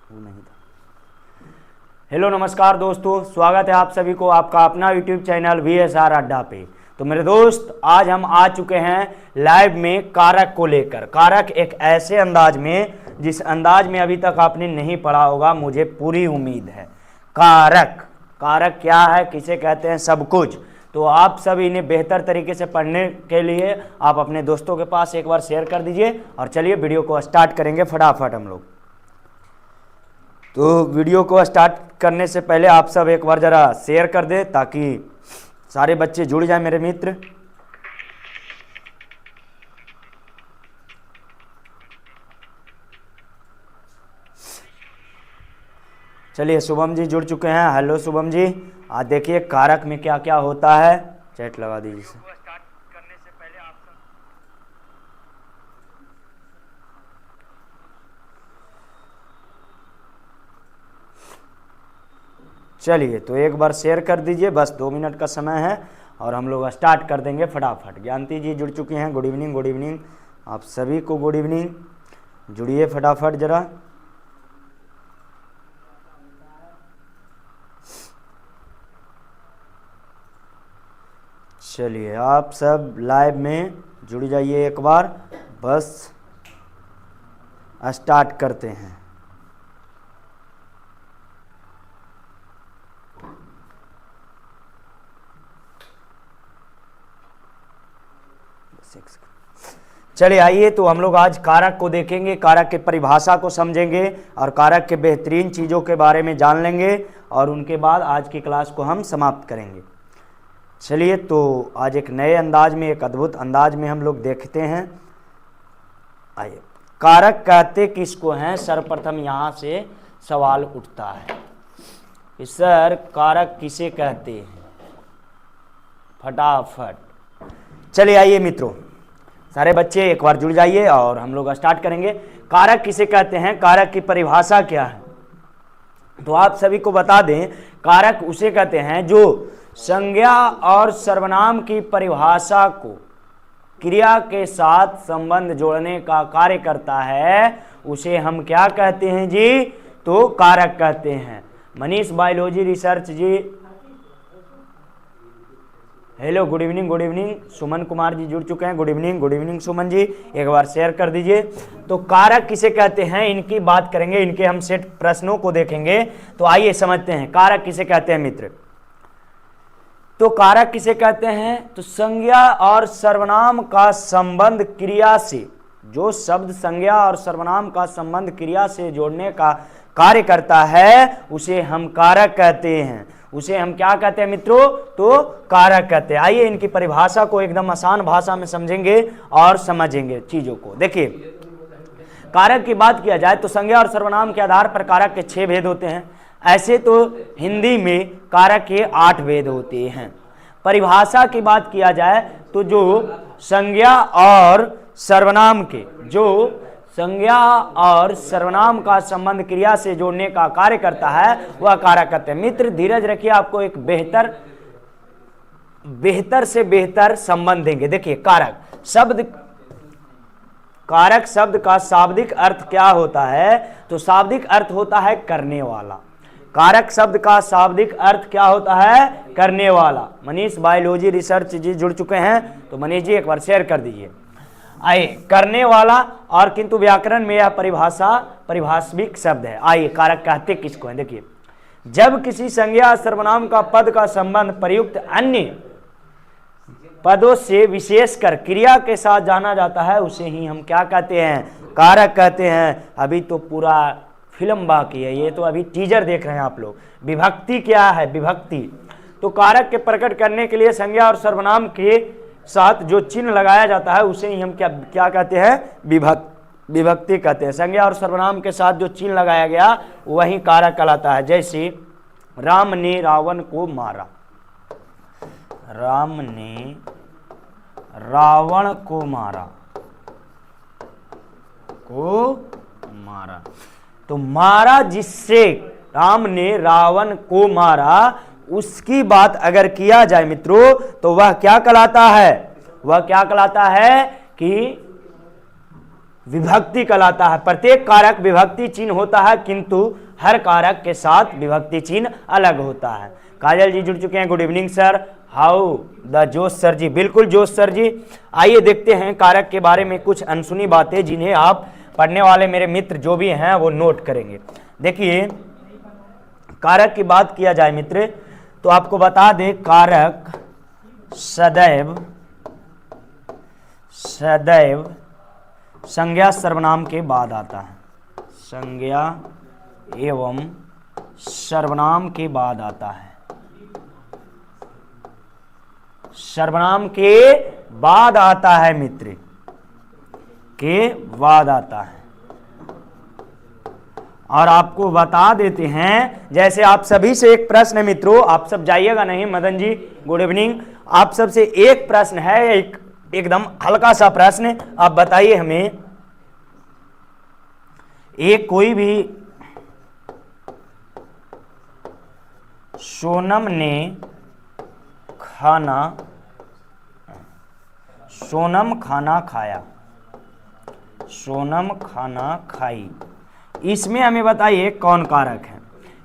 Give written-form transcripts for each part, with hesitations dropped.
वो नहीं था। हेलो नमस्कार दोस्तों, स्वागत है आप सभी को आपका अपना यूट्यूब चैनल VSR अड्डा पे। तो मेरे दोस्त, आज हम आ चुके हैं लाइव में कारक को लेकर। कारक एक ऐसे अंदाज में जिस अंदाज में अभी तक आपने नहीं पढ़ा होगा, मुझे पूरी उम्मीद है। कारक, कारक क्या है, किसे कहते हैं, सब कुछ। तो आप सब इन्हें बेहतर तरीके से पढ़ने के लिए आप अपने दोस्तों के पास एक बार शेयर कर दीजिए। और चलिए वीडियो को स्टार्ट करेंगे फटाफट हम लोग। तो वीडियो को स्टार्ट करने से पहले आप सब एक बार ज़रा शेयर कर दें ताकि सारे बच्चे जुड़ जाएं मेरे मित्र। चलिए, शुभम जी जुड़ चुके हैं। हेलो शुभम जी, आज देखिए कारक में क्या क्या होता है। चैट लगा दीजिए। स्टार्ट करने से पहले आप सब चलिए, तो एक बार शेयर कर दीजिए। बस 2 मिनट का समय है और हम लोग स्टार्ट कर देंगे फटाफट। ज्ञानती जी जुड़ चुके हैं। गुड इवनिंग, गुड इवनिंग आप सभी को, गुड इवनिंग। जुड़िए फटाफट ज़रा। चलिए, आप सब लाइव में जुड़ जाइए एक बार। बस स्टार्ट करते हैं। चलिए आइए, तो हम लोग आज कारक को देखेंगे, कारक के परिभाषा को समझेंगे और कारक के बेहतरीन चीज़ों के बारे में जान लेंगे और उनके बाद आज की क्लास को हम समाप्त करेंगे। चलिए, तो आज एक नए अंदाज में, एक अद्भुत अंदाज में हम लोग देखते हैं। आइए, कारक कहते किसको हैं? सर्वप्रथम यहाँ से सवाल उठता है कि सर कारक किसे कहते हैं? फटाफट चलिए आइए मित्रों, सारे बच्चे एक बार जुड़ जाइए और हम लोग स्टार्ट करेंगे। कारक किसे कहते हैं, कारक की परिभाषा क्या है? तो आप सभी को बता दें, कारक उसे कहते हैं जो संज्ञा और सर्वनाम की परिभाषा को क्रिया के साथ संबंध जोड़ने का कार्य करता है। उसे हम क्या कहते हैं जी? तो कारक कहते हैं। Manish biology research ji, hello, good evening, good evening. Suman Kumar ji जुड़ चुके हैं। Good evening, good evening Suman ji, एक बार शेयर कर दीजिए। तो कारक किसे कहते हैं, इनकी बात करेंगे, इनके हम सेट प्रश्नों को देखेंगे। तो आइए समझते हैं कारक किसे कहते हैं मित्र। तो कारक किसे कहते हैं? तो संज्ञा और सर्वनाम का संबंध क्रिया से, जो शब्द संज्ञा और सर्वनाम का संबंध क्रिया से जोड़ने का कार्य करता है, उसे हम कारक कहते हैं। उसे हम क्या कहते हैं मित्रों? तो कारक कहते हैं। आइए इनकी परिभाषा को एकदम आसान भाषा में समझेंगे और समझेंगे चीजों को। देखिए, कारक की बात किया जाए तो संज्ञा और सर्वनाम के आधार पर कारक के 6 भेद होते हैं। ऐसे तो हिंदी में कारक के 8 भेद होते हैं। परिभाषा की बात किया जाए तो जो संज्ञा और सर्वनाम के, जो संज्ञा और सर्वनाम का संबंध क्रिया से जोड़ने का कार्य करता है, वह कारक कहते हैं। मित्र धीरज रखिए, आपको एक बेहतर से बेहतर संबंध देंगे। देखिए, कारक शब्द, कारक शब्द का शाब्दिक अर्थ क्या होता है? तो शाब्दिक अर्थ होता है करने वाला। कारक शब्द का शाब्दिक अर्थ क्या होता है? करने वाला। मनीष बायोलॉजी रिसर्च जी जुड़ चुके हैं, तो मनीष जी एक बार शेयर कर दीजिए। आइए, करने वाला, और किंतु व्याकरण में यह परिभाषा परिभाषिक शब्द है। आइए, कारक कहते किसको है? देखिए, जब किसी संज्ञा सर्वनाम का पद का संबंध प्रयुक्त अन्य पदों से विशेषकर क्रिया के साथ जाना जाता है, उसे ही हम क्या कहते हैं? कारक कहते हैं। अभी तो पूरा फिल्म बाकी है, ये तो अभी टीजर देख रहे हैं आप लोग। विभक्ति क्या है? विभक्ति तो कारक के प्रकट करने के लिए संज्ञा और सर्वनाम के साथ जो चिन्ह लगाया जाता है, उसे ही हम क्या कहते हैं? विभक्ति कहते हैं। संज्ञा और सर्वनाम के साथ जो चिन्ह लगाया गया वही कारक कहलाता है। जैसे राम ने रावण को मारा, राम ने रावण को मारा, तो मारा जिससे राम ने रावण को मारा, उसकी बात अगर किया जाए मित्रों, तो वह क्या कहलाता है? वह क्या कहलाता है कि विभक्ति कहलाता है। प्रत्येक कारक विभक्ति चिन्ह होता है, किंतु हर कारक के साथ विभक्ति चिन्ह अलग होता है। काजल जी जुड़ चुके हैं, good evening sir, how the जोश सर जी, बिल्कुल जोश सर जी। आइए देखते हैं कारक के बारे में कुछ अनसुनी बातें जिन्हें आप पढ़ने वाले मेरे मित्र जो भी हैं वो नोट करेंगे। देखिए कारक की बात किया जाए मित्र तो आपको बता दें कारक सदैव संज्ञा सर्वनाम के बाद आता है, संज्ञा एवं सर्वनाम के बाद आता है, सर्वनाम के बाद आता है मित्र, के बाद आता है। और आपको बता देते हैं, जैसे आप सभी से एक प्रश्न है मित्रों, आप सब जाइएगा नहीं, मदन जी गुड इवनिंग, आप सबसे एक प्रश्न है, एकदम हल्का सा प्रश्न, आप बताइए हमें, एक कोई भी सोनम खाना खाया, सोनम खाना खाई, इसमें हमें बताइए कौन कारक है,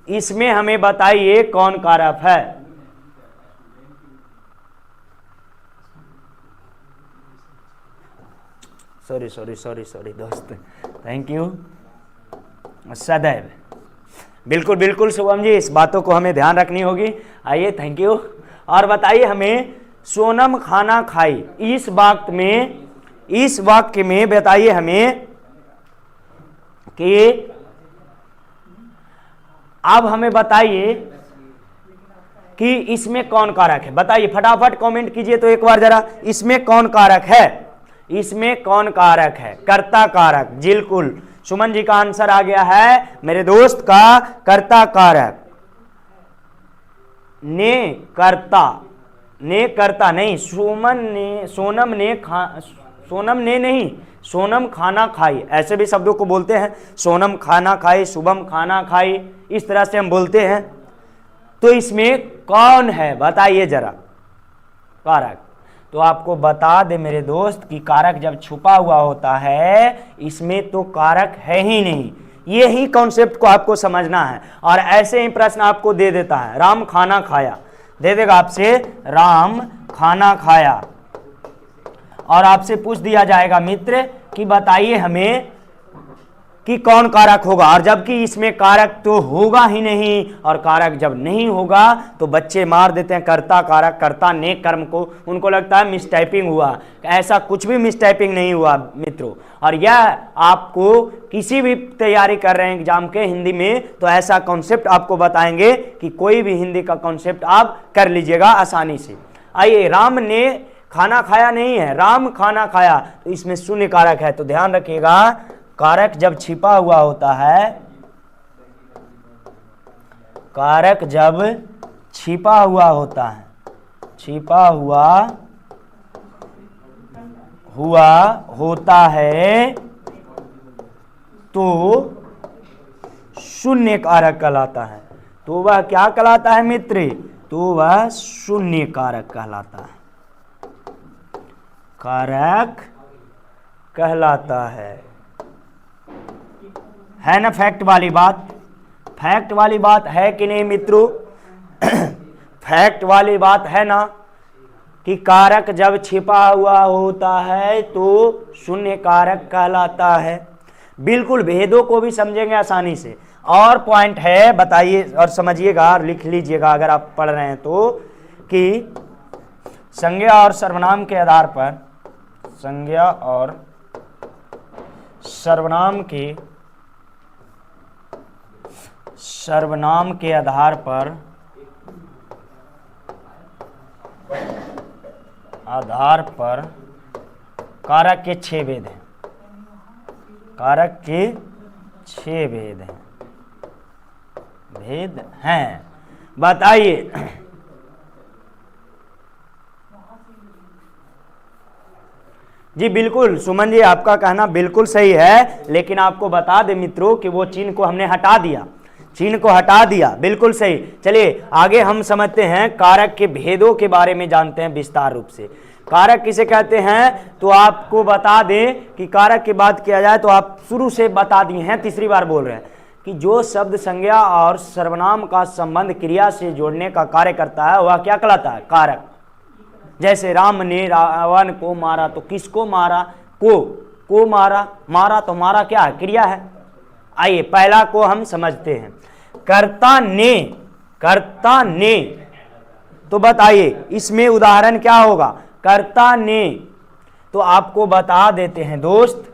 इसमें हमें बताइए कौन कारक है। सॉरी दोस्त, थैंक यू, सदैव, बिल्कुल बिल्कुल शुभम जी, इस बातों को हमें ध्यान रखनी होगी। आइए थैंक यू। और बताइए हमें सोनम खाना खाई, इस वाक्य में बताइए हमें कि अब हमें बताइए कि इसमें कौन कारक है, बताइए फटाफट कमेंट कीजिए तो एक बार जरा, इसमें कौन कारक है, इसमें कौन कारक है, कर्ता कारक, बिल्कुल सुमन जी का आंसर आ गया है मेरे दोस्त का, कर्ता कारक, ने करता नहीं, सोनम खाना खाई, ऐसे भी शब्दों को बोलते हैं, सोनम खाना खाई, शुभम खाना खाई, इस तरह से हम बोलते हैं। तो इसमें कौन है बताइए जरा कारक। तो आपको बता दे मेरे दोस्त कि कारक जब छुपा हुआ होता है इसमें तो कारक है ही नहीं, यही कॉन्सेप्ट को आपको समझना है। और ऐसे ही प्रश्न आपको दे देता है, राम खाना खाया, दे देगा आपसे राम खाना खाया, और आपसे पूछ दिया जाएगा मित्र कि बताइए हमें कि कौन कारक होगा, और जबकि इसमें कारक तो होगा ही नहीं, और कारक जब नहीं होगा तो बच्चे मार देते हैं कर्ता कारक, कर्ता ने कर्म को, उनको लगता है मिसटाइपिंग हुआ, ऐसा कुछ भी मिसटाइपिंग नहीं हुआ मित्रों। और यह आपको किसी भी तैयारी कर रहे हैं एग्जाम के हिंदी में तो ऐसा कॉन्सेप्ट आपको बताएंगे कि कोई भी हिंदी का कॉन्सेप्ट आप कर लीजिएगा आसानी से। आइए, राम ने खाना खाया नहीं है, राम खाना खाया, तो इसमें शून्य कारक है, तो ध्यान रखिएगा कारक जब छिपा हुआ होता है, कारक जब छिपा हुआ होता है, छिपा हुआ होता है तो शून्य कारक कहलाता है। तो वह क्या कहलाता है मित्र, तो वह शून्य कारक कहलाता है, कारक कहलाता है ना। फैक्ट वाली बात, फैक्ट वाली बात है कि नहीं मित्रों, फैक्ट वाली बात है ना कि कारक जब छिपा हुआ होता है तो शून्य कारक कहलाता है। बिल्कुल भेदों को भी समझेंगे आसानी से। और पॉइंट है, बताइए और समझिएगा, लिख लीजिएगा अगर आप पढ़ रहे हैं तो, कि संज्ञा और सर्वनाम के आधार पर, संज्ञा और सर्वनाम के आधार पर कारक के 6 भेद हैं, कारक के 6 भेद हैं। बताइए जी, बिल्कुल सुमन जी आपका कहना बिल्कुल सही है, लेकिन आपको बता दें मित्रों कि वो चिन्ह को हमने हटा दिया, चिन्ह को हटा दिया, बिल्कुल सही। चलिए आगे हम समझते हैं, कारक के भेदों के बारे में जानते हैं विस्तार रूप से। कारक किसे कहते हैं, तो आपको बता दें कि कारक की बात किया जाए तो आप शुरू से बता दिए हैं, तीसरी बार बोल रहे हैं कि जो शब्द संज्ञा और सर्वनाम का संबंध क्रिया से जोड़ने का कार्य करता है वह क्या कहलाता है, कारक। जैसे राम ने रावण को मारा, तो किसको मारा, को मारा, मारा तो मारा क्या है, क्रिया है। आइए पहला को हम समझते हैं, कर्ता ने, तो बताइए इसमें उदाहरण क्या होगा, कर्ता ने, तो आपको बता देते हैं दोस्त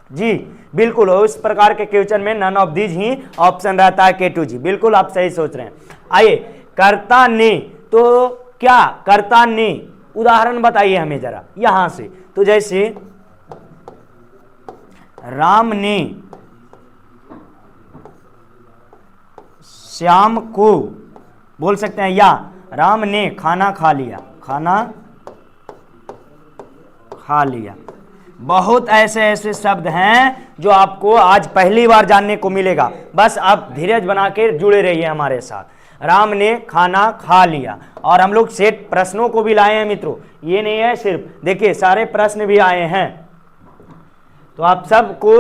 जी, बिल्कुल इस प्रकार के क्वेश्चन में नन ऑफ दीज ही ऑप्शन रहता है K2 जी, बिल्कुल आप सही सोच रहे हैं। आइए कर्ता ने, तो क्या कर्ता ने, उदाहरण बताइए हमें जरा यहां से, तो जैसे राम ने श्याम को, बोल सकते हैं, या राम ने खाना खा लिया, खाना खा लिया। बहुत ऐसे ऐसे शब्द हैं जो आपको आज पहली बार जानने को मिलेगा, बस आप धीरज बना के जुड़े रहिए हमारे साथ। राम ने खाना खा लिया, और हम लोग सेट प्रश्नों को भी लाए हैं मित्रों, ये नहीं है सिर्फ, देखिए सारे प्रश्न भी आए हैं, तो आप सबको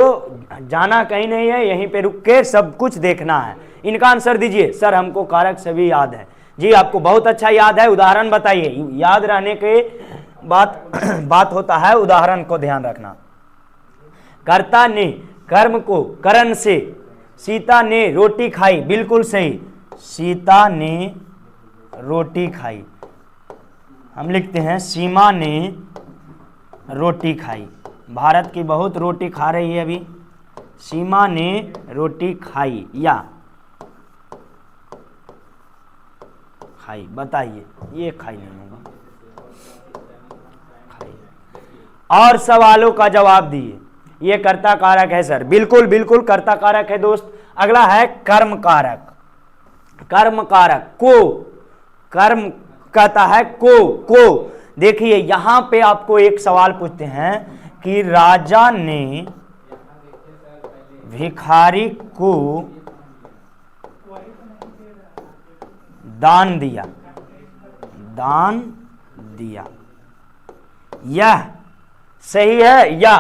जाना कहीं नहीं है, यहीं पे रुक के सब कुछ देखना है। इनका आंसर दीजिए। सर हमको कारक सभी याद है जी, आपको बहुत अच्छा याद है, उदाहरण बताइए। याद रहने के बात होता है, उदाहरण को ध्यान रखना। कर्ता ने कर्म को करण से, सीता ने रोटी खाई, बिल्कुल सही, सीता ने रोटी खाई। हम लिखते हैं सीमा ने रोटी खाई, भारत की बहुत रोटी खा रही है अभी, सीमा ने रोटी खाई या खाई, बताइए, ये खाई नहीं होगा, खाई। और सवालों का जवाब दिए। ये कर्ता कारक है सर, बिल्कुल बिल्कुल कर्ता कारक है दोस्त। अगला है कर्म कारक। कर्म कारक को, कर्म कहता है को। देखिए यहां पे आपको एक सवाल पूछते हैं कि राजा ने भिखारी को दान दिया, दान दिया, यह सही है या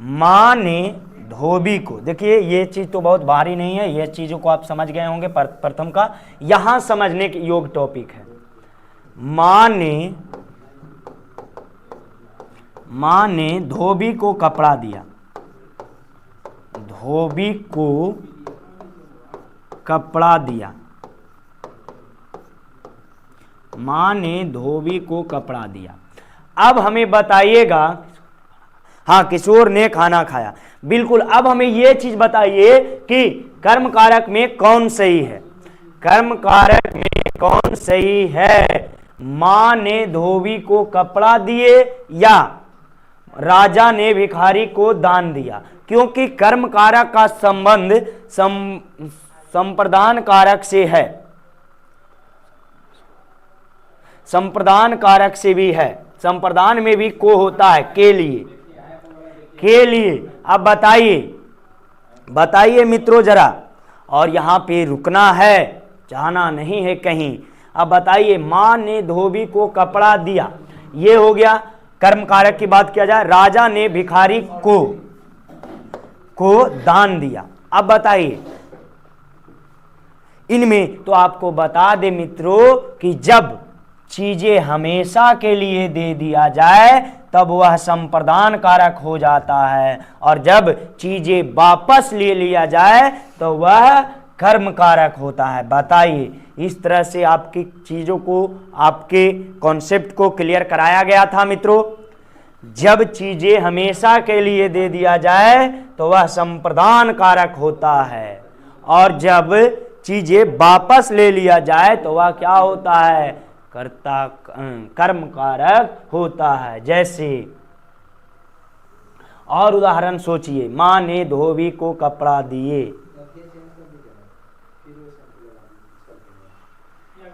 मां ने धोबी को, देखिए ये चीज तो बहुत भारी नहीं है, ये चीजों को आप समझ गए होंगे। प्रथम का यहां समझने के योग टॉपिक है। मां ने धोबी को कपड़ा दिया, धोबी को कपड़ा दिया, मां ने धोबी को कपड़ा दिया। अब हमें बताइएगा, हाँ किशोर ने खाना खाया, बिल्कुल। अब हमें यह चीज बताइए कि कर्म कारक में कौन सही है, कर्म कारक में कौन सही है, मां ने धोबी को कपड़ा दिए या राजा ने भिखारी को दान दिया। क्योंकि कर्म कारक का संबंध संप्रदान कारक से है, संप्रदान कारक से भी है, संप्रदान में भी को होता है, के लिए। अब बताइए मित्रों जरा, और यहां पे रुकना है, जाना नहीं है कहीं। अब बताइए, मां ने धोबी को कपड़ा दिया, ये हो गया कर्म कारक की बात किया जाए। राजा ने भिखारी को दान दिया। अब बताइए इनमें तो आपको बता दे मित्रों कि जब चीजें हमेशा के लिए दे दिया जाए तब वह संप्रदान कारक हो जाता है, और जब चीजें वापस ले लिया जाए तो वह कर्म कारक होता है। बताइए, इस तरह से आपकी चीजों को, आपके कॉन्सेप्ट को क्लियर कराया गया था मित्रों। जब चीजें हमेशा के लिए दे दिया जाए तो वह संप्रदान कारक होता है, और जब चीजें वापस ले लिया जाए तो वह क्या होता है, कर्म कारक होता है। जैसे और उदाहरण सोचिए, मां ने धोबी को कपड़ा दिए,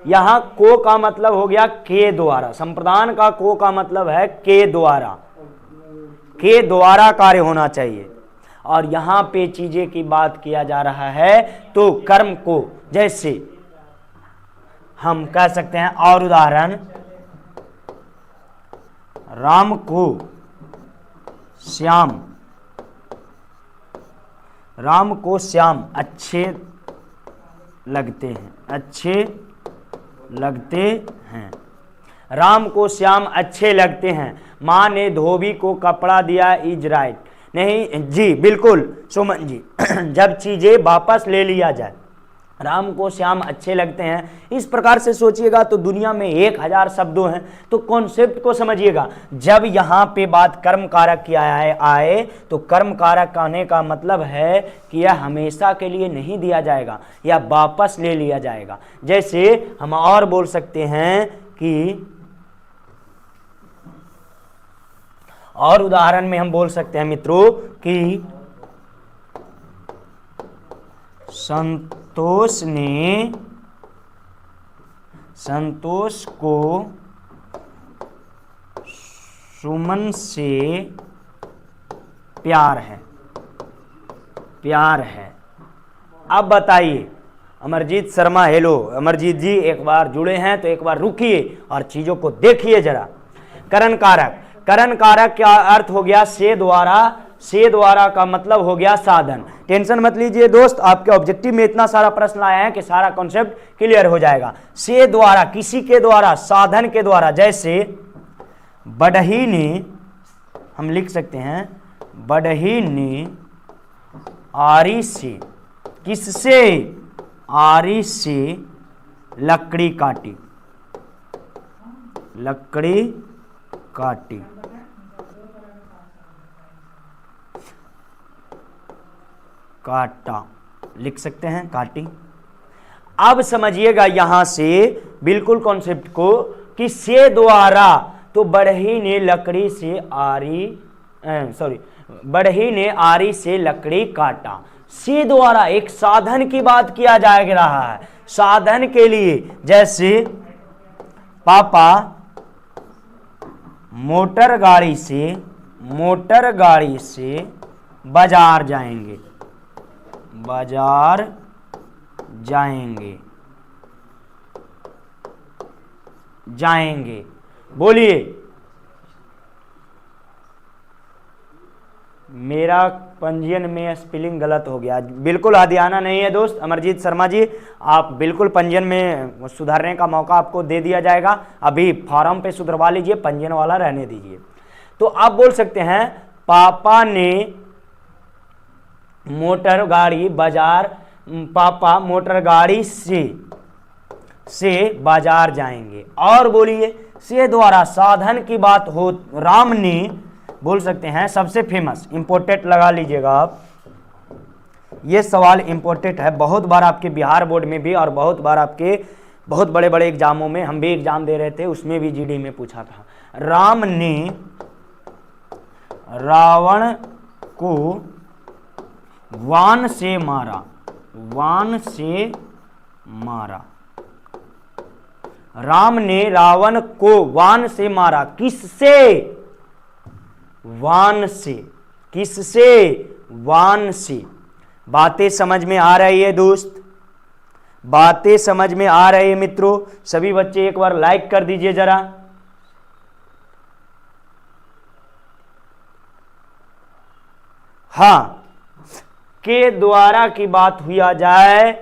यहां को का मतलब हो गया के द्वारा, संप्रदान का को का मतलब है के द्वारा कार्य होना चाहिए, और यहां पे चीजें की बात किया जा रहा है तो कर्म को, जैसे हम कह सकते हैं। और उदाहरण, राम को श्याम, राम को श्याम अच्छे लगते हैं, अच्छे लगते हैं। राम को श्याम अच्छे लगते हैं। माँ ने धोबी को कपड़ा दिया, इज राइट। नहीं जी, बिल्कुल सुमन जी। जब चीजें वापस ले लिया जाए, राम को श्याम अच्छे लगते हैं, इस प्रकार से सोचिएगा तो दुनिया में 1000 शब्दों हैं। तो कॉन्सेप्ट को समझिएगा। जब यहाँ पे बात कर्म कारक की आए तो कर्म कारक आने का मतलब है कि यह हमेशा के लिए नहीं दिया जाएगा, या वापस ले लिया जाएगा। जैसे हम और बोल सकते हैं कि, और उदाहरण में हम बोल सकते हैं मित्रों कि संतोष को सुमन से प्यार है, प्यार है। अब बताइए, अमरजीत शर्मा, हेलो अमरजीत जी, एक बार जुड़े हैं तो एक बार रुकिए और चीजों को देखिए जरा। करण कारक, करण कारक का अर्थ हो गया से द्वारा, से द्वारा का मतलब हो गया साधन। टेंशन मत लीजिए दोस्त, आपके ऑब्जेक्टिव में इतना सारा प्रश्न आया है कि सारा कॉन्सेप्ट क्लियर हो जाएगा। से द्वारा, किसी के द्वारा, साधन के द्वारा। जैसे बढ़ई ने, हम लिख सकते हैं बढ़ई ने आरी से, किससे? आरी से लकड़ी काटी, लकड़ी काटी। काटा लिख सकते हैं, काटी। अब समझिएगा यहां से बिल्कुल कॉन्सेप्ट को कि से द्वारा, तो बढ़ई ने लकड़ी से आरी, बढ़ई ने आरी से लकड़ी काटा। से द्वारा एक साधन की बात किया जा रहा है, साधन के लिए। जैसे पापा मोटर गाड़ी से बाजार जाएंगे, बाजार जाएंगे, जाएंगे। बोलिए, मेरा पंजीयन में स्पेलिंग गलत हो गया। बिल्कुल आदियाना नहीं है दोस्त। अमरजीत शर्मा जी, आप बिल्कुल पंजीयन में सुधारने का मौका आपको दे दिया जाएगा। अभी फॉर्म पे सुधरवा लीजिए, पंजीयन वाला रहने दीजिए। तो आप बोल सकते हैं पापा ने मोटर गाड़ी बाजार, पापा मोटर गाड़ी से बाजार जाएंगे। और बोलिए, से द्वारा साधन की बात हो, राम ने, बोल सकते हैं सबसे फेमस, इंपोर्टेंट लगा लीजिएगा आप, ये सवाल इंपोर्टेंट है। बहुत बार आपके बिहार बोर्ड में भी और बहुत बार आपके बहुत बड़े बड़े एग्जामों में, हम भी एग्जाम दे रहे थे, उसमें भी जीडी में पूछा था। राम ने रावण को वान से मारा, वान से मारा। राम ने रावण को वान से मारा। किससे? वान से। किससे? वान से। बातें समझ में आ रही है दोस्त? बातें समझ में आ रही है मित्रों? सभी बच्चे एक बार लाइक कर दीजिए जरा। हाँ, के द्वारा की बात हुआ जाए,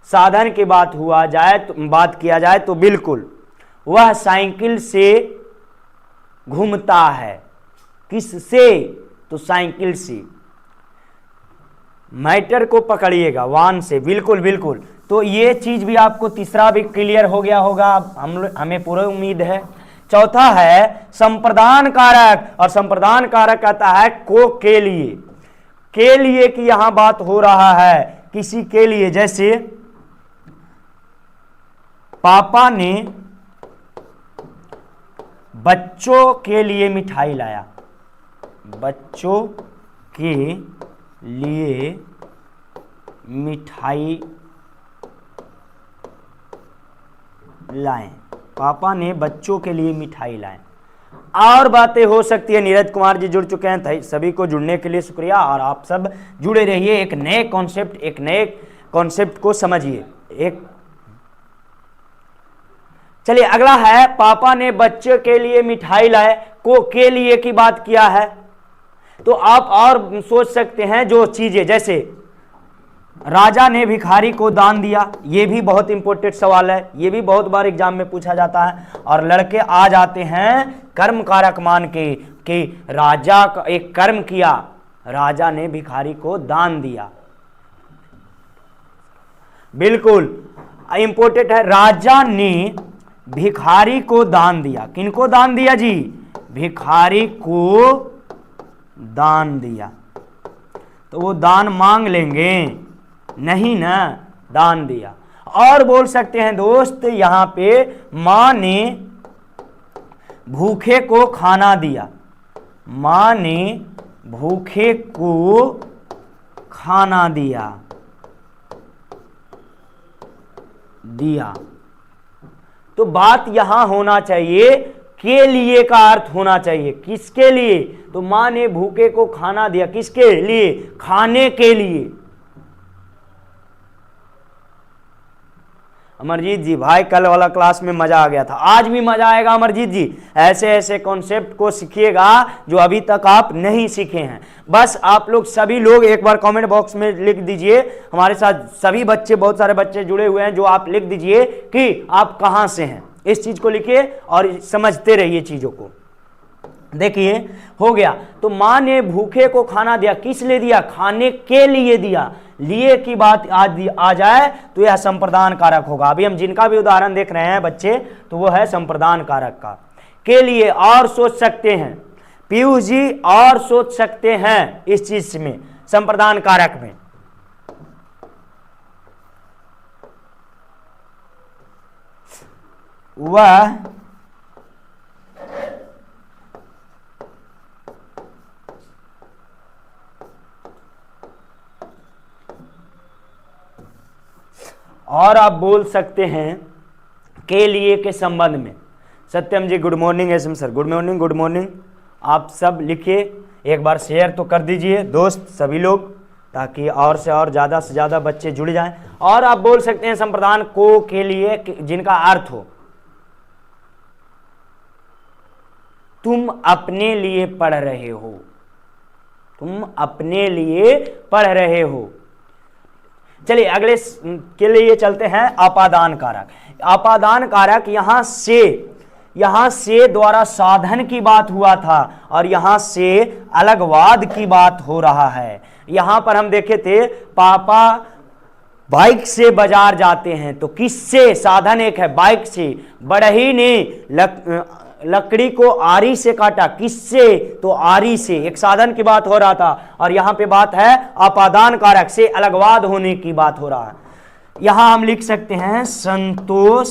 साधन की बात हुआ जाए, तो बात किया जाए तो बिल्कुल वह साइकिल से घूमता है। किससे? तो साइकिल से। मैटर को पकड़िएगा, वान से। बिल्कुल बिल्कुल। तो ये चीज भी आपको तीसरा भी क्लियर हो गया होगा, हमें पूरी उम्मीद है। चौथा है संप्रदान कारक, और संप्रदान कारक कहता है को, के लिए। के लिए की यहां बात हो रहा है, किसी के लिए। जैसे पापा ने बच्चों के लिए मिठाई लाया, बच्चों के लिए मिठाई लाएं, पापा ने बच्चों के लिए मिठाई लाएं। और बातें हो सकती है। नीरज कुमार जी जुड़ चुके हैं, सभी को जुड़ने के लिए शुक्रिया। और आप सब जुड़े रहिए, एक नए कॉन्सेप्ट को समझिए। एक चलिए अगला है, पापा ने बच्चे के लिए मिठाई लाए, को के लिए की बात किया है। तो आप और सोच सकते हैं जो चीजें, जैसे राजा ने भिखारी को दान दिया, ये भी बहुत इंपॉर्टेंट सवाल है, ये भी बहुत बार एग्जाम में पूछा जाता है। और लड़के आ जाते हैं कर्म कारक मान के कि राजा का एक कर्म किया, राजा ने भिखारी को दान दिया, बिल्कुल इंपॉर्टेंट है। राजा ने भिखारी को दान दिया, किनको दान दिया जी? भिखारी को दान दिया। तो वो दान मांग लेंगे? नहीं ना, दान दिया। और बोल सकते हैं दोस्त यहां पे, मां ने भूखे को खाना दिया, मां ने भूखे को खाना दिया, दिया। तो बात यहां होना चाहिए के लिए का अर्थ होना चाहिए, किसके लिए? तो मां ने भूखे को खाना दिया, किसके लिए? खाने के लिए। अमरजीत जी भाई कल वाला क्लास में मजा आ गया था, आज भी मजा आएगा अमरजीत जी। ऐसे ऐसे कॉन्सेप्ट को सीखिएगा जो अभी तक आप नहीं सीखे हैं। बस आप लोग सभी लोग एक बार कमेंट बॉक्स में लिख दीजिए, हमारे साथ सभी बच्चे, बहुत सारे बच्चे जुड़े हुए हैं, जो आप लिख दीजिए कि आप कहां से हैं। इस चीज को लिखिए और समझते रहिए चीजों को। देखिए हो गया, तो मां ने भूखे को खाना दिया, किस लिए दिया? खाने के लिए दिया। लिए की बात आ जाए तो यह संप्रदान कारक होगा। अभी हम जिनका भी उदाहरण देख रहे हैं बच्चे, तो वो है संप्रदान कारक का। के लिए और सोच सकते हैं पीयूष जी, और सोच सकते हैं इस चीज में, संप्रदान कारक में। वह और आप बोल सकते हैं के लिए के संबंध में। Satyam ji good morning, S M sir good morning, good morning. आप सब लिखिए, एक बार शेयर तो कर दीजिए दोस्त सभी लोग, ताकि और से और ज़्यादा से ज़्यादा बच्चे जुड़ जाएं। और आप बोल सकते हैं संप्रदान को के लिए जिनका अर्थ हो, तुम अपने लिए पढ़ रहे हो, तुम अपने लिए पढ़ रहे हो। चलिए अगले के लिए चलते हैं, आपादान कारक। आपादान कारक यहां से द्वारा साधन की बात हुआ था और यहां से अलगवाद की बात हो रहा है। यहां पर हम देखे थे पापा बाइक से बाजार जाते हैं, तो किससे? साधन एक है बाइक से। बढ़ई ने लकड़ी को आरी से काटा, किससे? तो आरी से, एक साधन की बात हो रहा था। और यहां पे बात है आपादान कारक से अलगवाद होने की बात हो रहा है। यहां हम लिख सकते हैं संतोष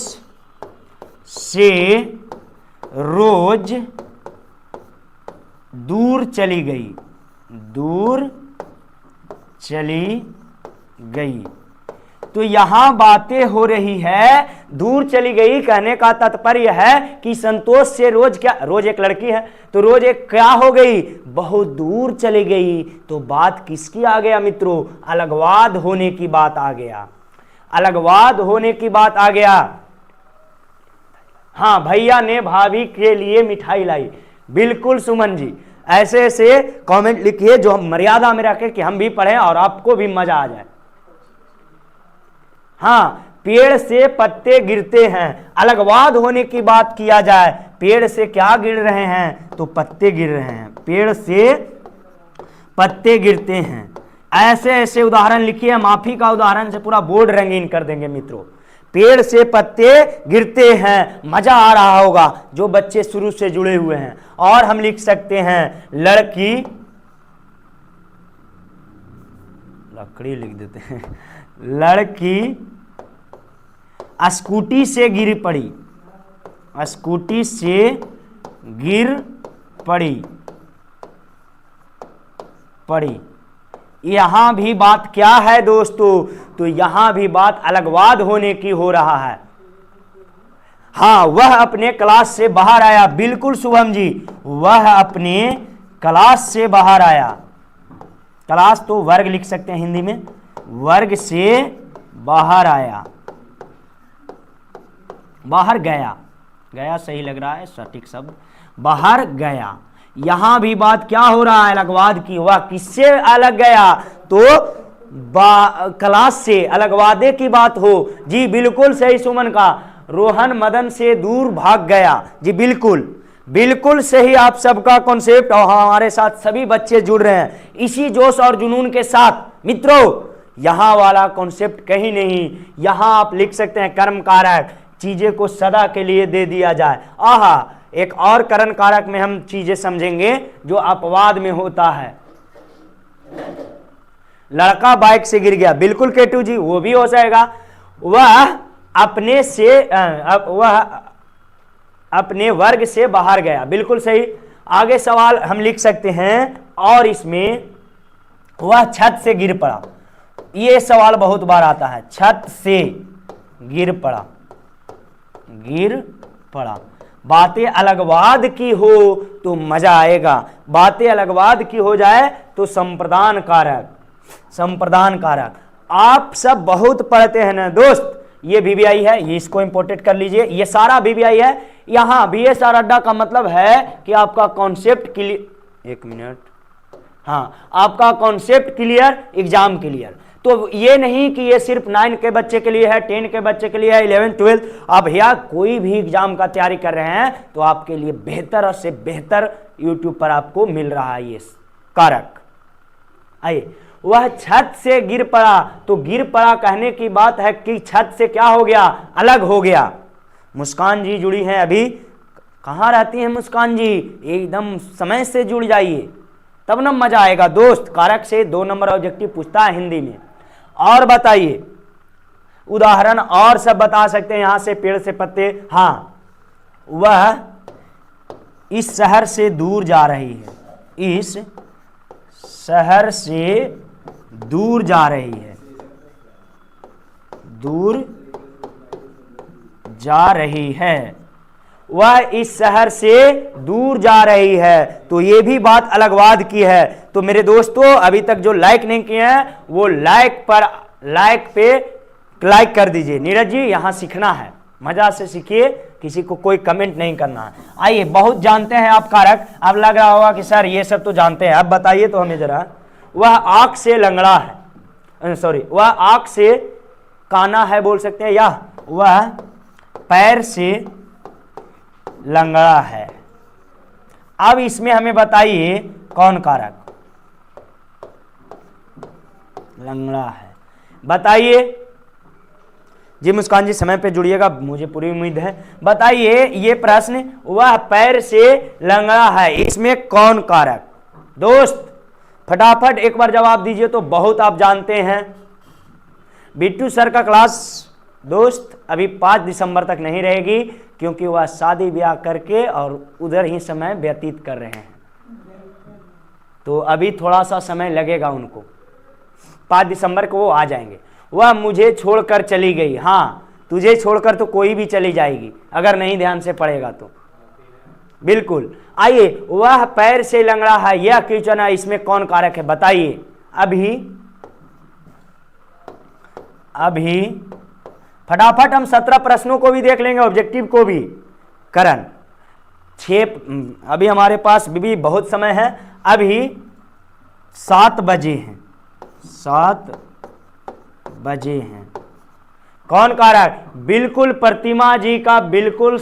से रोज दूर चली गई, दूर चली गई। तो यहां बातें हो रही है, दूर चली गई कहने का तात्पर्य है कि संतोष से रोज क्या, रोज एक लड़की है तो रोज एक क्या हो गई? बहुत दूर चली गई। तो बात किसकी आ गया मित्रों? अलगवाद होने की बात आ गया, अलगवाद होने की बात आ गया। हाँ, भैया ने भाभी के लिए मिठाई लाई, बिल्कुल सुमन जी। ऐसे ऐसे कमेंट लिखिए जो हम मर्यादा में रखें कि हम भी पढ़ें और आपको भी मजा आ जाए। हाँ, पेड़ से पत्ते गिरते हैं, अलगवाद होने की बात किया जाए, पेड़ से क्या गिर रहे हैं? तो पत्ते गिर रहे हैं, पेड़ से पत्ते गिरते हैं। ऐसे ऐसे उदाहरण लिखिए, माफी का उदाहरण से पूरा बोर्ड रंगीन कर देंगे मित्रों। पेड़ से पत्ते गिरते हैं, मजा आ रहा होगा जो बच्चे शुरू से जुड़े हुए हैं। और हम लिख सकते हैं लड़की, लकड़ी लिख देते हैं, लड़की स्कूटी से गिर पड़ी, स्कूटी से गिर पड़ी, पड़ी। यहां भी बात क्या है दोस्तों? तो यहां भी बात अलगवाद होने की हो रहा है। हाँ, वह अपने क्लास से बाहर आया, बिल्कुल शुभम जी, वह अपने क्लास से बाहर आया। क्लास तो वर्ग लिख सकते हैं हिंदी में, वर्ग से बाहर आया। बाहर गया, गया सही लग रहा है सटीक शब्द, बाहर गया। यहां भी बात क्या हो रहा है, अलगवाद की। वह किससे अलग गया, तो क्लास से, अलगवादे की बात हो। जी बिल्कुल सही सुमन का, रोहन मदन से दूर भाग गया। जी बिल्कुल बिल्कुल सही आप सबका कॉन्सेप्ट, और हमारे साथ सभी बच्चे जुड़ रहे हैं इसी जोश और जुनून के साथ। मित्रों यहां वाला कॉन्सेप्ट कहीं नहीं, यहां आप लिख सकते हैं कर्म कारक, चीजें को सदा के लिए दे दिया जाए। आहा, एक और करण कारक में हम चीजें समझेंगे जो अपवाद में होता है। लड़का बाइक से गिर गया, बिल्कुल केटू जी वो भी हो जाएगा। वह अपने से वह अपने वर्ग से बाहर गया, बिल्कुल सही। आगे सवाल हम लिख सकते हैं, और इसमें वह छत से गिर पड़ा। ये सवाल बहुत बार आता है, छत से गिर पड़ा, गिर पड़ा। बातें अलगवाद की हो तो मजा आएगा, बातें अलगवाद की हो जाए तो संप्रदान कारक, संप्रदान कारक। आप सब बहुत पढ़ते हैं ना दोस्त, ये बीबीआई है, ये इसको इंपोर्टेड कर लीजिए, ये सारा बीबीआई है। यहां बीएसआर अड्डा का मतलब है कि आपका कॉन्सेप्ट क्लियर, एक मिनट, हाँ आपका कॉन्सेप्ट क्लियर, एग्जाम क्लियर। तो ये नहीं कि ये सिर्फ 9 के बच्चे के लिए है, 10 के बच्चे के लिए है, 11 12। आप भैया कोई भी एग्जाम का तैयारी कर रहे हैं तो आपके लिए बेहतर से बेहतर यूट्यूब पर आपको मिल रहा है ये कारक। आइए, वह छत से गिर पड़ा, तो गिर पड़ा कहने की बात है कि छत से क्या हो गया, अलग हो गया। मुस्कान जी जुड़ी हैं अभी, कहाँ रहती हैं मुस्कान जी, एकदम समय से जुड़ जाइए तब ना मजा आएगा दोस्त। कारक से 2 नंबर ऑब्जेक्टिव पूछता है हिंदी में। और बताइए, उदाहरण और सब बता सकते हैं यहां से, पेड़ से पत्ते। हाँ, वह इस शहर से दूर जा रही है, इस शहर से दूर जा रही है, दूर जा रही है। वह इस शहर से दूर जा रही है, तो ये भी बात अलगवाद की है। तो मेरे दोस्तों अभी तक जो लाइक नहीं किए हैं वो लाइक पे लाइक कर दीजिए। नीरज जी यहां सीखना है, मजा से सीखिए, किसी को कोई कमेंट नहीं करना है। आइए, बहुत जानते हैं आप कारक, अब लग रहा होगा कि सर ये सब तो जानते हैं, अब बताइए तो हमें जरा। वह आंख से लंगड़ा है, सॉरी वह आंख से काना है बोल सकते हैं, या वह पैर से लंगड़ा है। अब इसमें हमें बताइए कौन कारक, लंगड़ा है, बताइए जी। मुस्कान जी समय पे जुड़िएगा, मुझे पूरी उम्मीद है। बताइए ये प्रश्न, वह पैर से लंगड़ा है, इसमें कौन कारक। दोस्त फटाफट एक बार जवाब दीजिए, तो बहुत आप जानते हैं। बिट्टू सर का क्लास दोस्त अभी 5 दिसंबर तक नहीं रहेगी, क्योंकि वह शादी ब्याह करके और उधर ही समय व्यतीत कर रहे हैं, तो अभी थोड़ा सा समय लगेगा उनको। 5 दिसंबर को वो आ जाएंगे। वह मुझे छोड़कर चली गई, हाँ तुझे छोड़कर तो कोई भी चली जाएगी अगर नहीं ध्यान से पढ़ेगा तो, बिल्कुल। आइए, वह पैर से लंगड़ा है, यह क्वेश्चन है, इसमें कौन कारक है बताइए। अभी फटाफट हम 17 प्रश्नों को भी देख लेंगे, ऑब्जेक्टिव को भी। करण 6, अभी हमारे पास भी बहुत समय है, अभी 7 बजे हैं, 7 बजे हैं। कौन कारक, बिल्कुल प्रतिमा जी का बिल्कुल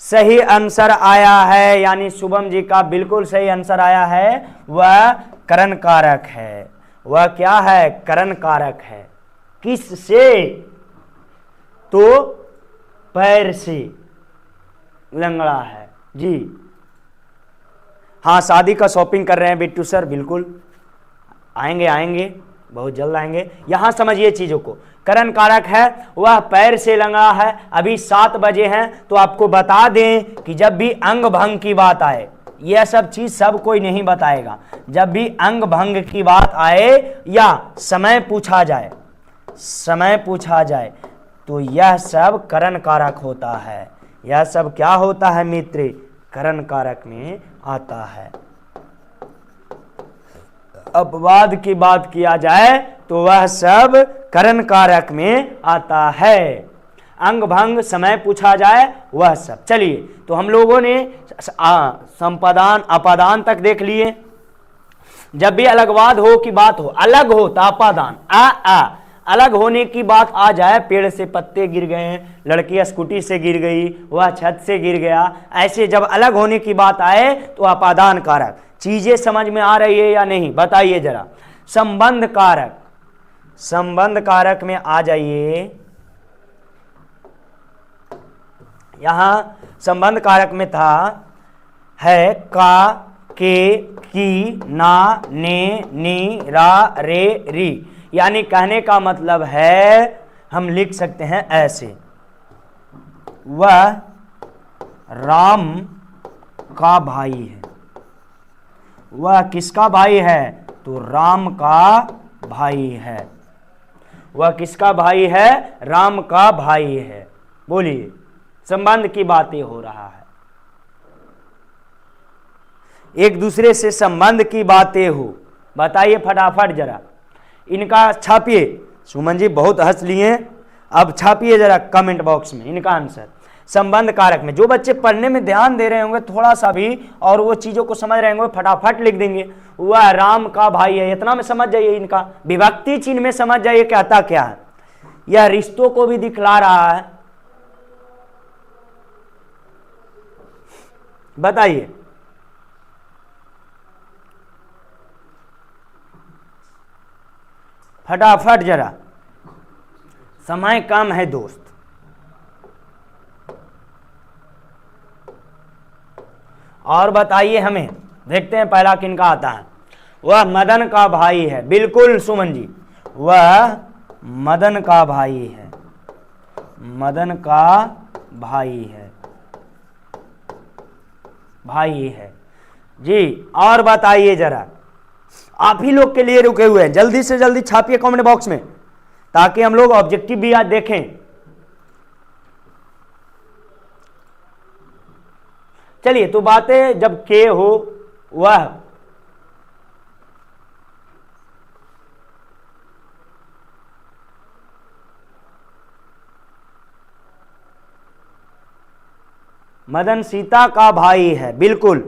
सही आंसर आया है, यानी शुभम जी का बिल्कुल सही आंसर आया है। वह करण कारक है, वह क्या है, करण कारक है। किस से, तो पैर से लंगड़ा है जी। हाँ, शादी का शॉपिंग कर रहे हैं बिट्टू सर, बिल्कुल आएंगे बहुत जल्द आएंगे। यहां समझिए चीजों को, करण कारक है, वह पैर से लंगड़ा है। अभी 7 बजे हैं, तो आपको बता दें कि जब भी अंग भंग की बात आए, यह सब चीज सब कोई नहीं बताएगा, जब भी अंग भंग की बात आए या समय पूछा जाए तो यह सब करण कारक होता है। यह सब क्या होता है मित्र, करण कारक में आता है। अपवाद की बात किया जाए तो वह सब करण कारक में आता है। अंग भंग समय पूछा जाए वह सब। चलिए, तो हम लोगों ने संपादान अपादान तक देख लिए। जब भी अलगवाद हो की बात हो, अलग हो तो अपादान अलग होने की बात आ जाए, पेड़ से पत्ते गिर गए, लड़की स्कूटी से गिर गई, वह छत से गिर गया, ऐसे जब अलग होने की बात आए तो अपादान कारक। चीजें समझ में आ रही है या नहीं बताइए जरा। संबंध कारक, संबंध कारक में आ जाइए। यहां संबंध कारक में था है का, के, की, ना, ने, नी, रा, रे, री, यानी कहने का मतलब है हम लिख सकते हैं ऐसे, वह राम का भाई है। वह किसका भाई है? तो राम का भाई है। वह किसका भाई है? राम का भाई है। बोलिए, संबंध की बातें हो रहा है, एक दूसरे से संबंध की बातें हो। बताइए फटाफट जरा, इनका छापिए। सुमन जी बहुत हंस लिए, अब छापिए जरा कमेंट बॉक्स में इनका आंसर। संबंध कारक में जो बच्चे पढ़ने में ध्यान दे रहे होंगे थोड़ा सा भी, और वो चीजों को समझ रहे होंगे, फटाफट लिख देंगे वह राम का भाई है। इतना में समझ जाइए, इनका विभक्ति चिन्ह में समझ जाइए कहता क्या है। यह रिश्तों को भी दिखला रहा है। बताइए, फटाफट जरा, समय कम है दोस्त। और बताइए हमें, देखते हैं पहला किनका आता है। वह मदन का भाई है। बिल्कुल सुमन जी, वह मदन का भाई है। मदन का भाई है, भाई है जी। और बताइए जरा, आप ही लोग के लिए रुके हुए हैं, जल्दी से जल्दी छापिए कमेंट बॉक्स में ताकि हम लोग ऑब्जेक्टिव भी आज देखें। चलिए, तो बातें जब के हो, वह मदन सीता का भाई है। बिल्कुल,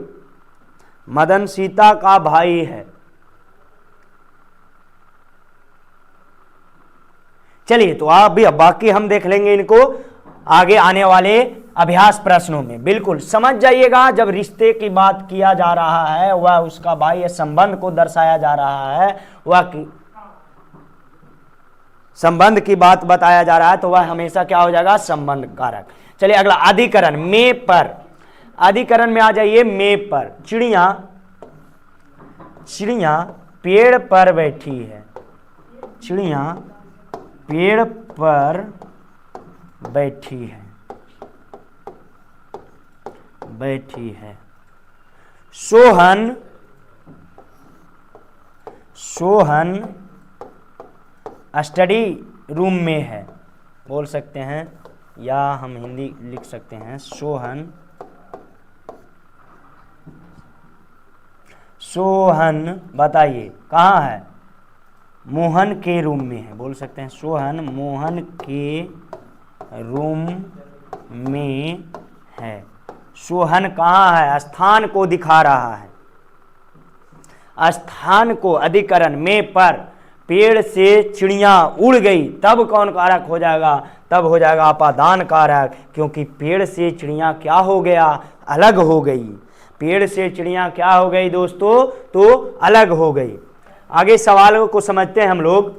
मदन सीता का भाई है। चलिए, तो आप भी, अब बाकी हम देख लेंगे इनको आगे आने वाले अभ्यास प्रश्नों में। बिल्कुल समझ जाइएगा, जब रिश्ते की बात किया जा रहा है, वह उसका भाई है, संबंध को दर्शाया जा रहा है, वह संबंध की बात बताया जा रहा है, तो वह हमेशा क्या हो जाएगा? संबंध कारक। चलिए अगला, अधिकरण में पर। अधिकरण में आ जाइए, में पर। चिड़िया, चिड़िया पेड़ पर बैठी है। चिड़िया पेड़ पर बैठी है, बैठी है। सोहन, सोहन स्टडी रूम में है। बोल सकते हैं, या हम हिंदी लिख सकते हैं, सोहन, सोहन बताइए कहाँ है? मोहन के रूम में है। बोल सकते हैं, सोहन मोहन के रूम में है। सोहन कहाँ है? स्थान को दिखा रहा है, स्थान को। अधिकरण में पर, पेड़ से चिड़िया उड़ गई, तब कौन कारक हो जाएगा? तब हो जाएगा अपादान कारक, क्योंकि पेड़ से चिड़िया क्या हो गया? अलग हो गई। पेड़ से चिड़िया क्या हो गई दोस्तों? तो अलग हो गई। आगे सवालों को समझते हैं हम लोग।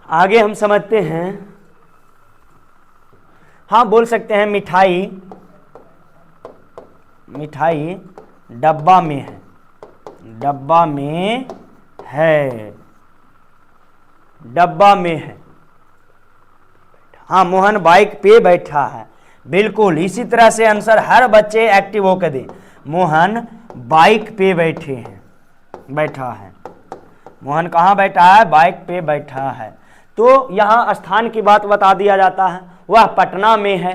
आगे हम समझते हैं, हाँ बोल सकते हैं, मिठाई, मिठाई डब्बा में है, डब्बा में है, डब्बा में है। हाँ, मोहन बाइक पे बैठा है। बिल्कुल इसी तरह से आंसर हर बच्चे एक्टिव होकर दे। मोहन बाइक पे बैठे हैं, बैठा है। मोहन कहाँ बैठा है? बाइक पे बैठा है। तो यहाँ स्थान की बात बता दिया जाता है, वह पटना में है।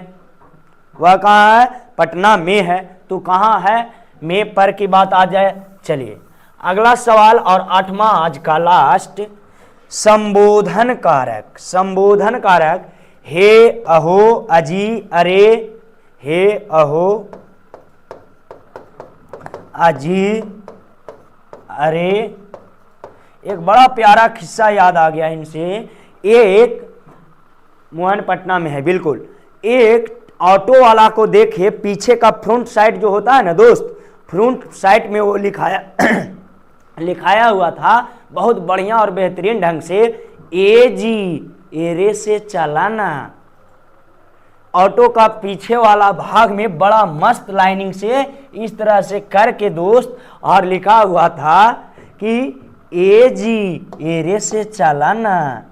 वह कहाँ है? पटना में है। तो कहाँ है? में पर की बात आ जाए। चलिए अगला सवाल और आठवां आज का लास्ट, संबोधन कारक। संबोधन कारक हे अहो अजी अरे, हे अहो अजी अरे। एक बड़ा प्यारा किस्सा याद आ गया इनसे। एक मोहनपट्टनम में है, बिल्कुल। एक ऑटो वाला को देखे, पीछे का फ्रंट साइड जो होता है ना दोस्त, फ्रंट साइड में वो लिखाया हुआ था बहुत बढ़िया और बेहतरीन ढंग से, ए जी एरे से चलाना। ऑटो का पीछे वाला भाग में बड़ा मस्त लाइनिंग से इस तरह से करके दोस्त, और लिखा हुआ था कि ए जी एरे से चलाना,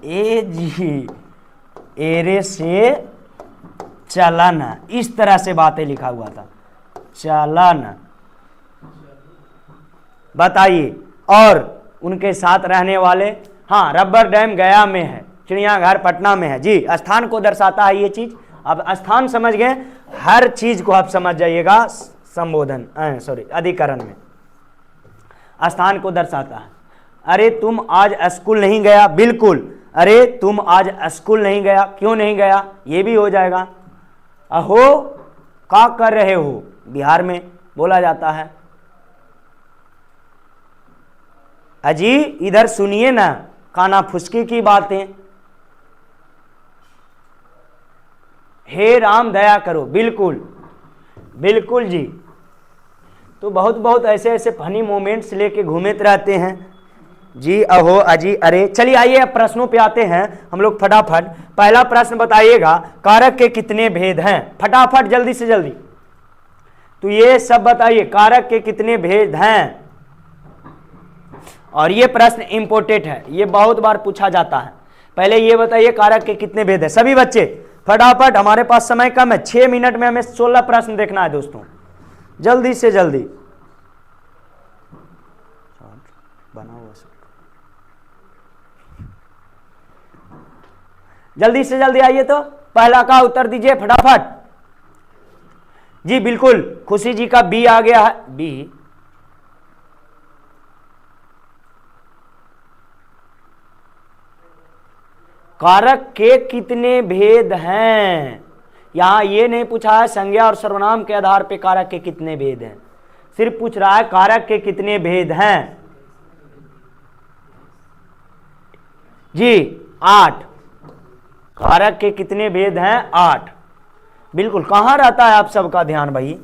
ए जी एरे से चलाना। इस तरह से बातें लिखा हुआ था, चलाना। बताइए। और उनके साथ रहने वाले, हाँ, रबर डैम गया में है, चिड़ियाघर पटना में है जी। स्थान को दर्शाता है ये चीज। अब स्थान समझ गए, हर चीज को आप समझ जाइएगा संबोधन अधिकरण में स्थान को दर्शाता है। अरे तुम आज स्कूल नहीं गया, बिल्कुल। अरे तुम आज स्कूल नहीं गया, क्यों नहीं गया, ये भी हो जाएगा। अहो क्या कर रहे हो, बिहार में बोला जाता है। अजी इधर सुनिए ना, काना फुसकी की बातें। हे राम दया करो, बिल्कुल बिल्कुल जी। तो बहुत बहुत ऐसे ऐसे फनी मोमेंट्स लेके घूमते रहते हैं जी। अहो अजी अरे। चलिए आइए अब प्रश्नों पे आते हैं हम लोग फटाफट। पहला प्रश्न बताइएगा, कारक के कितने भेद हैं, फटाफट जल्दी से जल्दी। तो ये सब बताइए, कारक के कितने भेद हैं। और ये प्रश्न इंपोर्टेंट है, ये बहुत बार पूछा जाता है। पहले ये बताइए कारक के कितने भेद है, सभी बच्चे फटाफट, हमारे पास समय कम है, 6 मिनट में हमें 16 प्रश्न देखना है दोस्तों, जल्दी से जल्दी। जल्दी से जल्दी आइए, तो पहला का उत्तर दीजिए फटाफट जी। बिल्कुल, खुशी जी का बी आ गया है, बी। कारक के कितने भेद हैं। यहां ये नहीं पूछा है संज्ञा और सर्वनाम के आधार पे कारक के कितने भेद हैं, सिर्फ पूछ रहा है कारक के कितने भेद हैं जी। 8। कारक के कितने भेद हैं, 8। बिल्कुल, कहां रहता है आप सबका ध्यान भाई।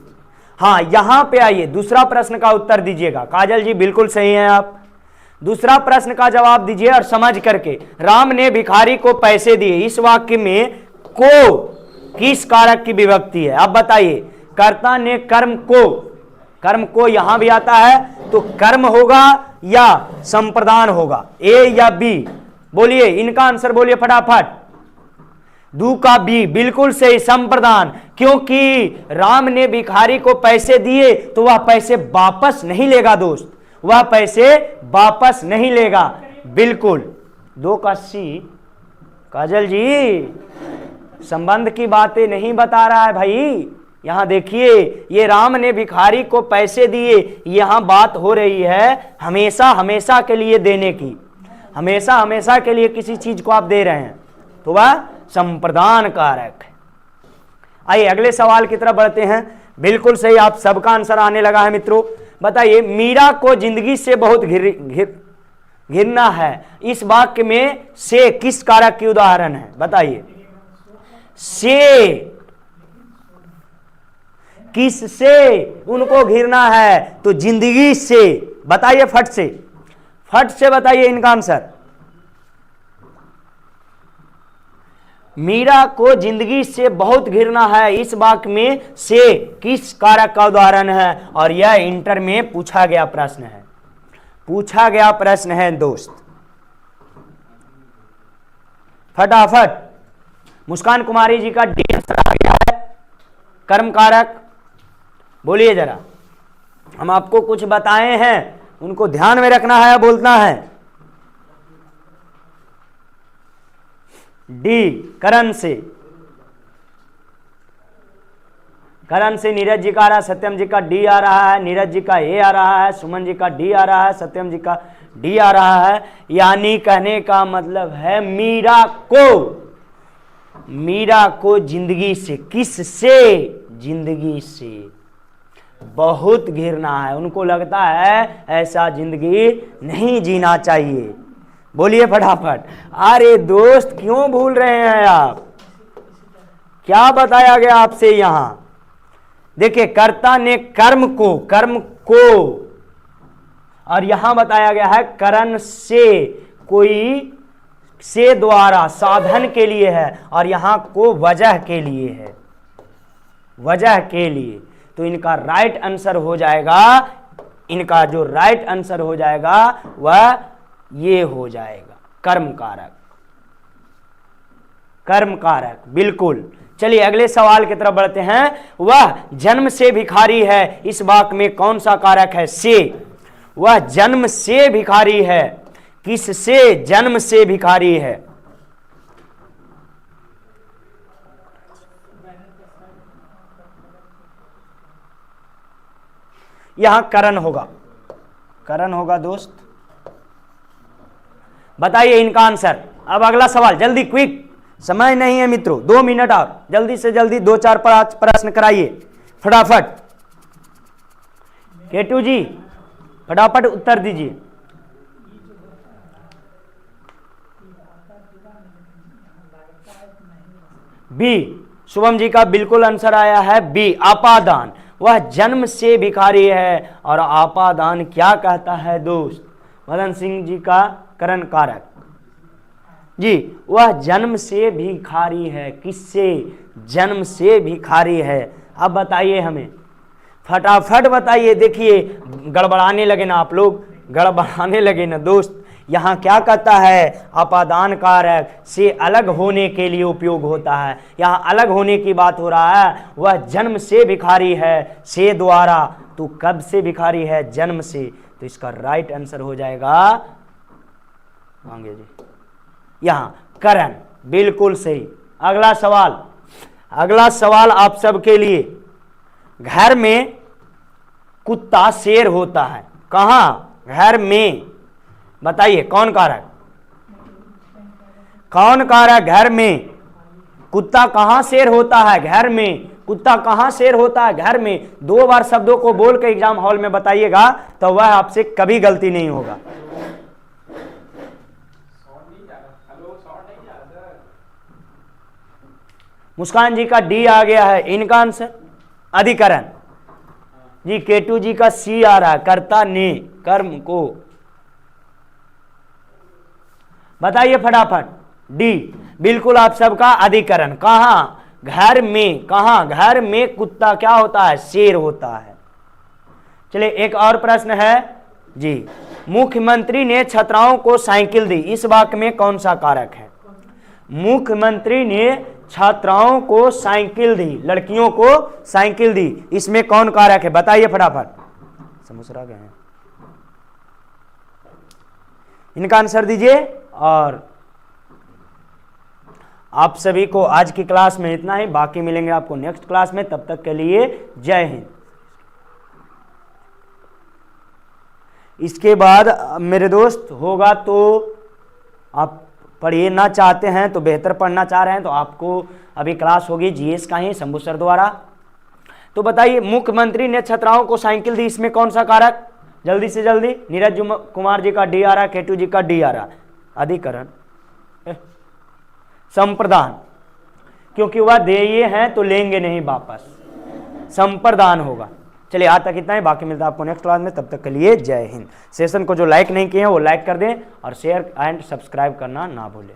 हाँ, यहां पे आइए, दूसरा प्रश्न का उत्तर दीजिएगा। काजल जी बिल्कुल सही हैं आप। दूसरा प्रश्न का जवाब दीजिए और समझ करके। राम ने भिखारी को पैसे दिए, इस वाक्य में को किस कारक की विभक्ति है। अब बताइए, कर्ता ने कर्म को यहां भी आता है, तो कर्म होगा या संप्रदान होगा, ए या बी। बोलिए, इनका आंसर बोलिए फटाफट। दू का बी, बिल्कुल सही, संप्रदान। क्योंकि राम ने भिखारी को पैसे दिए तो वह पैसे वापस नहीं लेगा दोस्त, वह पैसे वापस नहीं लेगा, बिल्कुल। 2 का सी। काजल जी संबंध की बातें नहीं बता रहा है भाई। यहां देखिए, ये राम ने भिखारी को पैसे दिए, यहां बात हो रही है हमेशा हमेशा के लिए देने की। हमेशा हमेशा के लिए किसी चीज को आप दे रहे हैं तो वह संप्रदान कारक है। आइए अगले सवाल की तरफ बढ़ते हैं। बिल्कुल सही, आप सबका आंसर आने लगा है मित्रों। बताइए, मीरा को जिंदगी से बहुत घिरना है, इस वाक्य में से किस कारक की उदाहरण है। बताइए, से किस से उनको घिरना है, तो जिंदगी से। बताइए फट से बताइए इनका आंसर। मीरा को जिंदगी से बहुत घिरना है, इस वाक्य में से किस कारक का उदाहरण है। और यह इंटर में पूछा गया प्रश्न है दोस्त। फटाफट, मुस्कान कुमारी जी का डी आंसर आ गया है, कर्म कारक। बोलिए जरा, हम आपको कुछ बताए हैं, उनको ध्यान में रखना है, बोलना है। डी, करण से। करण से नीरज जी का आ रहा है, सत्यम जी का डी आ रहा है, नीरज जी का ए आ रहा है, सुमन जी का डी आ रहा है, सत्यम जी का डी आ रहा है। यानी कहने का मतलब है मीरा को जिंदगी से, किससे? जिंदगी से बहुत घिरना है। उनको लगता है ऐसा जिंदगी नहीं जीना चाहिए। बोलिए फटाफट। अरे दोस्त क्यों भूल रहे हैं आप? क्या बताया गया आपसे यहां? देखिए, कर्ता ने कर्म को और यहां बताया गया है करण से, कोई से द्वारा साधन के लिए है, और यहां को वजह के लिए है, वजह के लिए। तो इनका राइट आंसर हो जाएगा, इनका जो राइट आंसर हो जाएगा वह ये हो जाएगा, कर्म कारक। कर्म कारक, बिल्कुल। चलिए अगले सवाल की तरफ बढ़ते हैं। वह जन्म से भिखारी है, इस वाक्य में कौन सा कारक है? से। वह जन्म से भिखारी है, किससे? जन्म से भिखारी है। यहां करण होगा, करण होगा दोस्त। बताइए इनका आंसर। अब अगला सवाल, जल्दी, क्विक, समय नहीं है मित्रों, 2 मिनट और, जल्दी से जल्दी 2-4 प्रश्न कराइए फटाफट। केटू जी फटाफट उत्तर दीजिए। बी, शुभम जी का बिल्कुल आंसर आया है बी, आपादान। वह जन्म से भिखारी है, और आपादान क्या कहता है दोस्त? मदन सिंह जी का करण कारक जी, वह जन्म से भिखारी है, किससे? जन्म से भिखारी है। अब बताइए हमें, फटाफट बताइए। देखिए गड़बड़ाने लगे ना आप लोग, गड़बड़ाने लगे ना दोस्त। यहाँ क्या कहता है? अपादान कारक से अलग होने के लिए उपयोग होता है। यहाँ अलग होने की बात हो रहा है। वह जन्म से भिखारी है, से द्वारा। तो कब से भिखारी है? जन्म से। तो इसका राइट आंसर हो जाएगा मांगे जी, यहाँ करण, बिल्कुल सही। अगला सवाल, अगला सवाल आप सबके लिए। घर में कुत्ता शेर होता है, कहाँ? घर में। बताइए कौन कारक? कौन कारक? घर में। कुत्ता कहाँ शेर होता है? घर में। कुत्ता कहाँ शेर होता है? घर में। 2 बार शब्दों को बोल के एग्जाम हॉल में बताइएगा, तो वह आपसे कभी गलती नहीं होगा। मुस्कान जी का डी आ गया है, इनका आंसर अधिकरण जी। केटू जी का सी आ रहा है, कर्ता ने कर्म को। बताइए फटाफट। डी, बिल्कुल आप सबका अधिकरण। कहां? घर में। कहां? घर में कुत्ता क्या होता है? शेर होता है। चलिए एक और प्रश्न है जी। मुख्यमंत्री ने छात्राओं को साइकिल दी, इस वाक्य में कौन सा कारक है? मुख्यमंत्री ने छात्राओं को साइकिल दी, लड़कियों को साइकिल दी, इसमें कौन कारक है? बताइए फटाफट। समुसरा गए हैं, इनका आंसर दीजिए। और आप सभी को आज की क्लास में इतना ही, बाकी मिलेंगे आपको नेक्स्ट क्लास में। तब तक के लिए जय हिंद। इसके बाद मेरे दोस्त होगा तो आप पढ़िए, ना चाहते हैं तो बेहतर पढ़ना चाह रहे हैं तो आपको अभी क्लास होगी जीएस का ही, शंभू सर द्वारा। तो बताइए, मुख्यमंत्री ने छात्राओं को साइकिल दी, इसमें कौन सा कारक? जल्दी से जल्दी। नीरज कुमार जी का डी आ रहा, केटू जी का डी आ रहा। अधिकरण, संप्रदान, क्योंकि वह देय हैं तो लेंगे नहीं वापस, संप्रदान होगा। चलिए आज तक इतना ही, बाकी मिलता है आपको नेक्स्ट क्लास में। तब तक के लिए जय हिंद। सेशन को जो लाइक नहीं किए हैं वो लाइक कर दें, और शेयर एंड सब्सक्राइब करना ना भूलें।